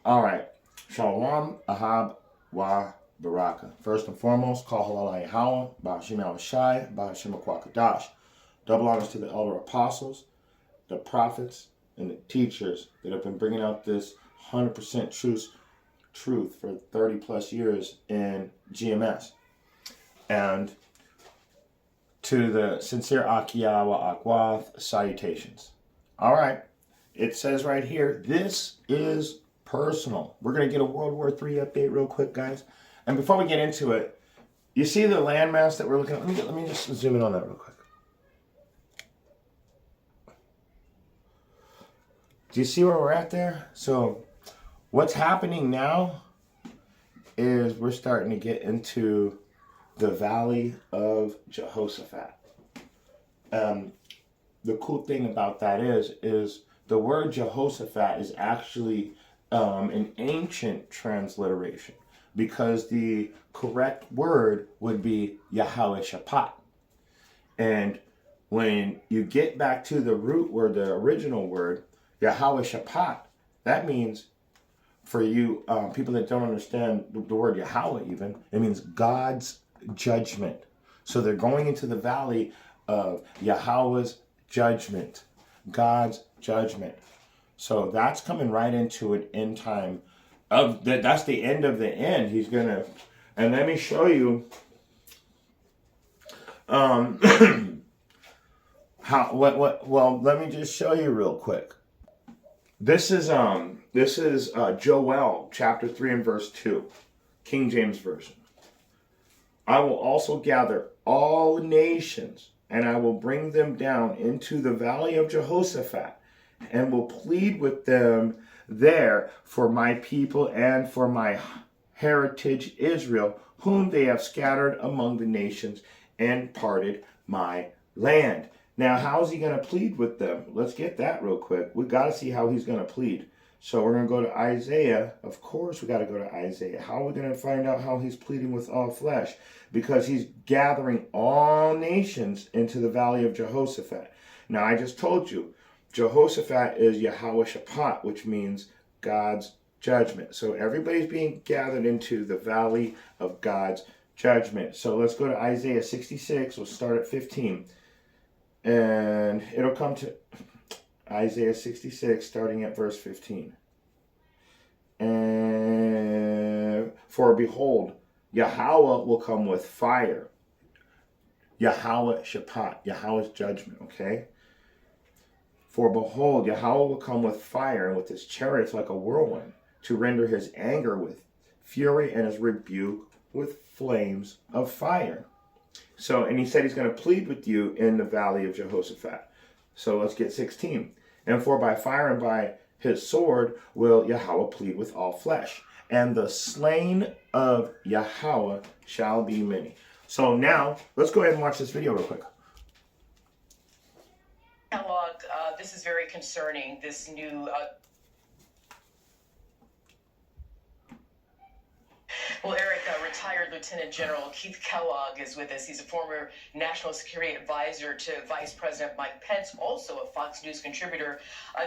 All right. Shalom, Ahab, Wa, Baraka. First and foremost, call halal Yahweh, Ba'ashim Shai, Ba'ashim Kwakadash. Double honors to the elder apostles, the prophets, and the teachers that have been bringing out this 100% truth for 30 plus years in GMS. And to the sincere Akiyawa Akwath salutations. All right. It says right here, this is personal. We're going to get a World War III update real quick, guys. And before we get into it, you see the landmass that we're looking at? Let me just zoom in on that real quick. Do you see where we're at there? So what's happening now is we're starting to get into the Valley of Jehoshaphat. The cool thing about that is the word Jehoshaphat is actually an ancient transliteration, because the correct word would be Yahweh Shaphat. And when you get back to the root word, the original word, Yahweh Shaphat, that means, for you people that don't understand the word Yahweh even, it means God's judgment. So they're going into the valley of Yahweh's judgment, God's judgment. So that's coming right into an end time of that's the end of the end. He's gonna, and let me show you how let me just show you real quick. This is Joel chapter 3 and verse 2, King James Version. I will also gather all nations, and I will bring them down into the valley of Jehoshaphat, and will plead with them there for my people and for my heritage Israel, whom they have scattered among the nations and parted my land. Now, how is he going to plead with them? Let's get that real quick. We got to see how he's going to plead. So we're going to go to Isaiah. Of course, we got to go to Isaiah. How are we going to find out how he's pleading with all flesh? Because he's gathering all nations into the valley of Jehoshaphat. Now, I just told you, Jehoshaphat is Yahweh Shaphat, which means God's judgment. So everybody's being gathered into the valley of God's judgment. So let's go to Isaiah 66. We'll start at 15. And it'll come to Isaiah 66, starting at verse 15. And for behold, Yahweh will come with fire. Yahweh Shaphat, Yahweh's judgment, okay? For behold, Yahweh will come with fire, and with his chariots like a whirlwind, to render his anger with fury and his rebuke with flames of fire. So, and he said he's going to plead with you in the valley of Jehoshaphat. So let's get 16. And for by fire and by his sword will Yahweh plead with all flesh, and the slain of Yahweh shall be many. So now, let's go ahead and watch this video real quick. Kellogg, this is very concerning, this new... Well, Eric, retired Lieutenant General Keith Kellogg is with us. He's a former National Security Advisor to Vice President Mike Pence, also a Fox News contributor.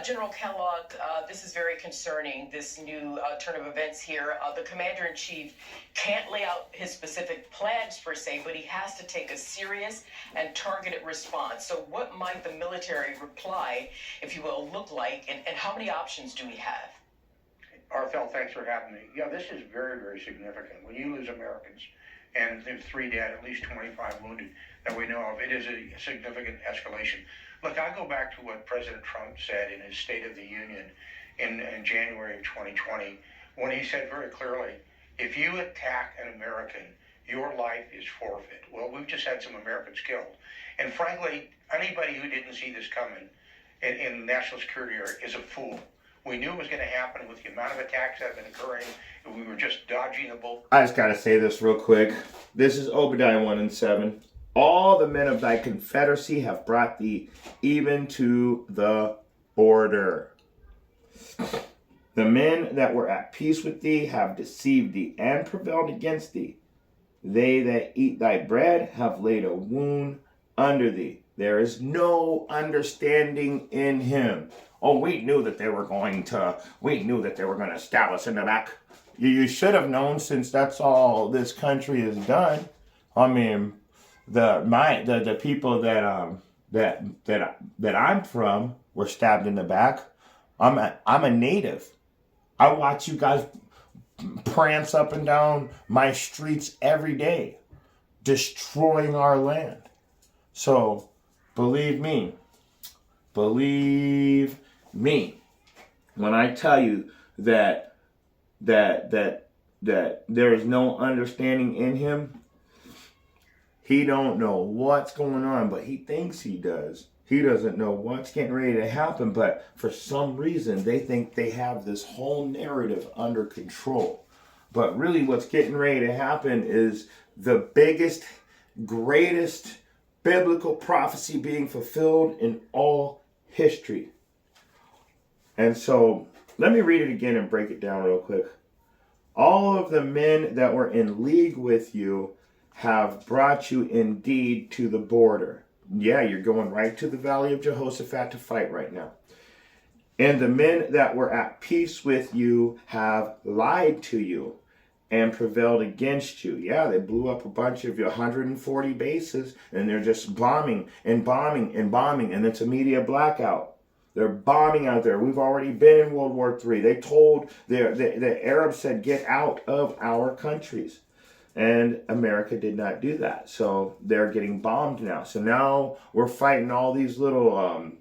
General Kellogg, this is very concerning, this new turn of events here. The Commander-in-Chief can't lay out his specific plans, per se, but he has to take a serious and targeted response. So what might the military reply, if you will, look like, and how many options do we have? Arthel, thanks for having me. Yeah, this is very, very significant. When you lose Americans, and there's 3 dead, at least 25 wounded that we know of, it is a significant escalation. Look, I go back to what President Trump said in his State of the Union in January of 2020, when he said very clearly, if you attack an American, your life is forfeit. Well, we've just had some Americans killed. And frankly, anybody who didn't see this coming in the national security area is a fool. We knew it was going to happen with the amount of attacks that have been occurring, and we were just dodging the bullet. I just got to say this real quick. This is Obadiah 1 and 7. All the men of thy confederacy have brought thee even to the border. The men that were at peace with thee have deceived thee and prevailed against thee. They that eat thy bread have laid a wound under thee. There is no understanding in him. oh, we knew that they were going to stab us in the back. You should have known, since that's all this country has done. I mean, the people that I'm from were stabbed in the back. I'm a native. I watch you guys prance up and down my streets every day, destroying our land. So believe me, when I tell you that there is no understanding in him. He don't know what's going on, but he thinks he does. He doesn't know what's getting ready to happen, but for some reason they think they have this whole narrative under control. But really what's getting ready to happen is the biggest, greatest biblical prophecy being fulfilled in all history. And so let me read it again and break it down real quick. All of the men that were in league with you have brought you indeed to the border. Yeah, you're going right to the valley of Jehoshaphat to fight right now. And the men that were at peace with you have lied to you and prevailed against you. Yeah, they blew up a bunch of 140 bases, and they're just bombing and bombing and bombing, and it's a media blackout. They're bombing out there. We've already been in World War III. They told the Arabs said, get out of our countries. And America did not do that. So they're getting bombed now. So now we're fighting all these little,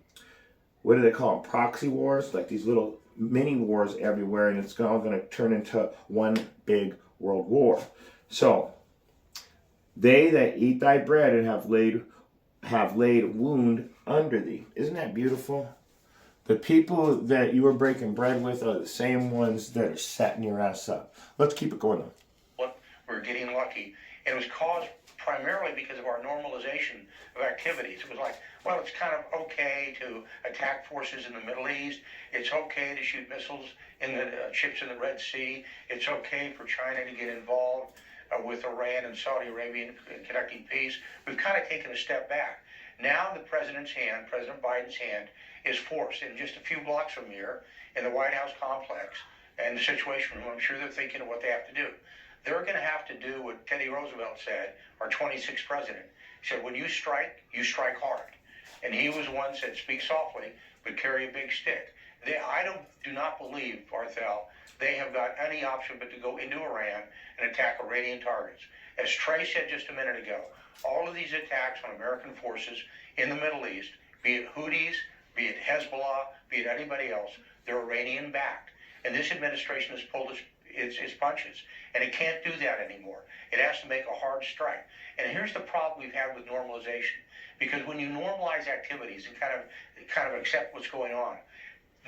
what do they call them? Proxy wars? Like these little mini wars everywhere. And it's all going to turn into one big world war. So they that eat thy bread and have laid wound under thee. Isn't that beautiful? The people that you are breaking bread with are the same ones that are setting your ass up. Let's keep it going though. We're getting lucky. And it was caused primarily because of our normalization of activities. It was like, well, it's kind of okay to attack forces in the Middle East. It's okay to shoot missiles in the ships in the Red Sea. It's okay for China to get involved with Iran and Saudi Arabia in conducting peace. We've kind of taken a step back. Now the president's hand, President Biden's hand, is forced in just a few blocks from here in the White House complex and the Situation Room. I'm sure they're thinking of what they have to do. They're going to have to do what Teddy Roosevelt said, our 26th president. He said, when you strike hard. And he was one that said, speak softly, but carry a big stick. I do not believe, Barthel, they have got any option but to go into Iran and attack Iranian targets. As Trey said just a minute ago, all of these attacks on American forces in the Middle East, be it Houthis, be it Hezbollah, be it anybody else, they're Iranian-backed. And this administration has pulled its punches. And it can't do that anymore. It has to make a hard strike. And here's the problem we've had with normalization. Because when you normalize activities and kind of accept what's going on,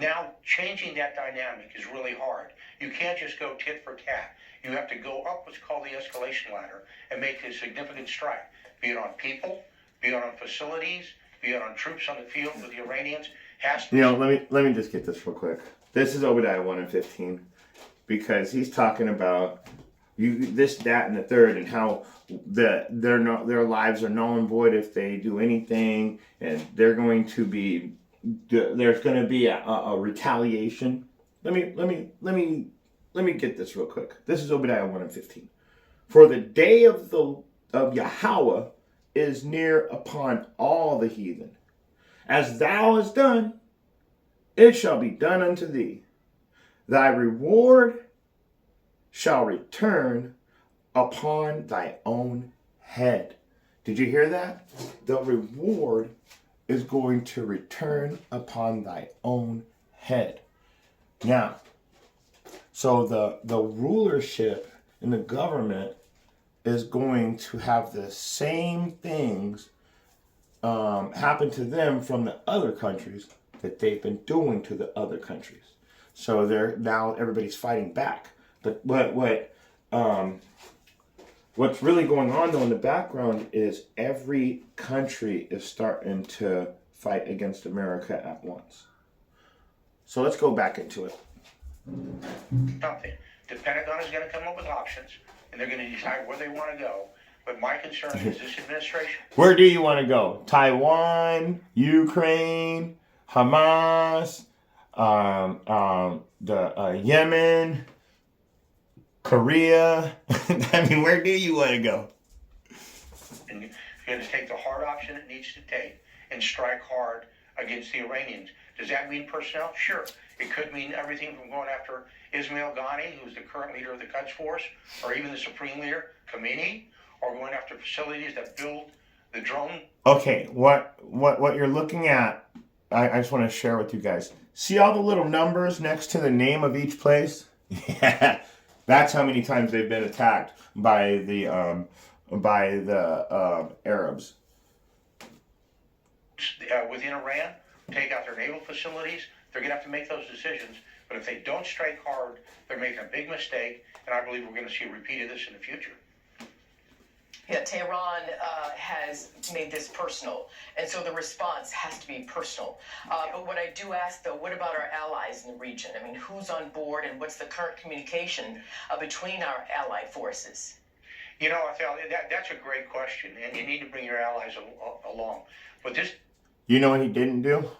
now changing that dynamic is really hard. You can't just go tit for tat. You have to go up what's called the escalation ladder and make a significant strike, be it on people, be it on facilities, be it on troops on the field with the Iranians. Let me just get this real quick. This is Obadiah 1 and 15. Because he's talking about this, that, and the third, and how their lives are null and void if they do anything, and there's going to be a retaliation. Let me get this real quick. This is Obadiah 1 and 15. For the day of Yahweh is near upon all the heathen. As thou hast done, it shall be done unto thee. Thy reward shall return upon thy own head. Did you hear that? The reward is going to return upon thy own head. Now, so the rulership in the government is going to have the same things happen to them from the other countries that they've been doing to the other countries. So now everybody's fighting back. But what's really going on though in the background is every country is starting to fight against America at once. So let's go back into it. Something. The Pentagon is going to come up with options, and they're going to decide where they want to go. But my concern is this administration. Where do you want to go? Taiwan, Ukraine, Hamas, Yemen, Korea. I mean, where do you want to go? And you're going to take the hard option it needs to take and strike hard against the Iranians. Does that mean personnel? Sure. It could mean everything from going after Ismail Ghani, who's the current leader of the Quds Force, or even the Supreme Leader, Khomeini, or going after facilities that build the drone. Okay, what you're looking at, I just want to share with you guys. See all the little numbers next to the name of each place? Yeah, that's how many times they've been attacked by the Arabs. Within Iran, take out their naval facilities. They're going to have to make those decisions. But if they don't strike hard, they're making a big mistake, and I believe we're going to see a repeat of this in the future. Yeah, Tehran has made this personal, and so the response has to be personal. But what I do ask, though, what about our allies in the region? I mean, who's on board, and what's the current communication between our allied forces? You know, that's a great question, and you need to bring your allies along. But this... You know what he didn't do?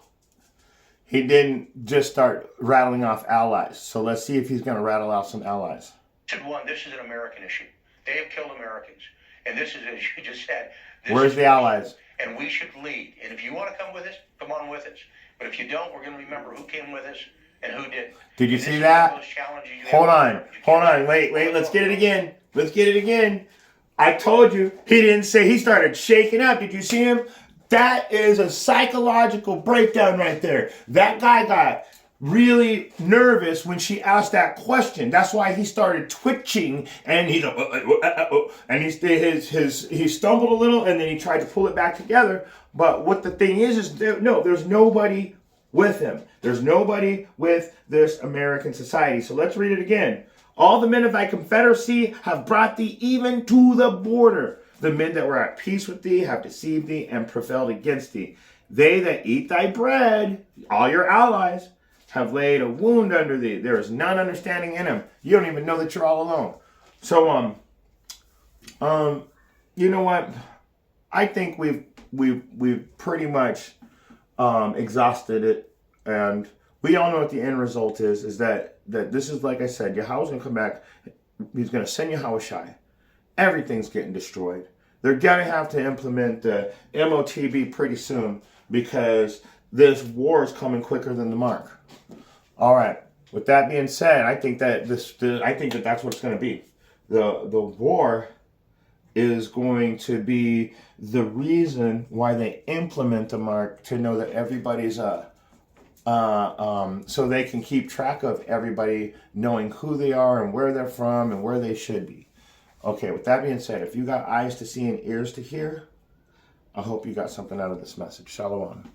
He didn't just start rattling off allies. So let's see if he's going to rattle out some allies. This is an American issue. They have killed Americans. And this is, as you just said... Where's the allies? And we should lead. And if you want to come with us, come on with us. But if you don't, we're going to remember who came with us and who didn't. Did you see that? Hold on. Wait. Let's get it again. I told you, he didn't say, he started shaking up. Did you see him? That is a psychological breakdown right there. That guy got really nervous when she asked that question. That's why he started twitching, and he's and he stumbled a little, and then he tried to pull it back together. But what the thing is there's nobody with him. There's nobody with this American society. So let's read it again. All the men of thy confederacy have brought thee even to the border. The men that were at peace with thee have deceived thee and prevailed against thee. They that eat thy bread, all your allies, have laid a wound under thee. There is none understanding in him. You don't even know that you're all alone. So, you know what? I think we've pretty much exhausted it, and we all know what the end result is that this is, like I said, Yahweh's going to come back. He's going to send Yahushai. Everything's getting destroyed. They're going to have to implement the MOTB pretty soon because this war is coming quicker than the mark. All right. With that being said, I think that that's what it's going to be. The war is going to be the reason why they implement the mark, to know that everybody's so they can keep track of everybody, knowing who they are and where they're from and where they should be. Okay, with that being said, if you got eyes to see and ears to hear, I hope you got something out of this message. Shalom.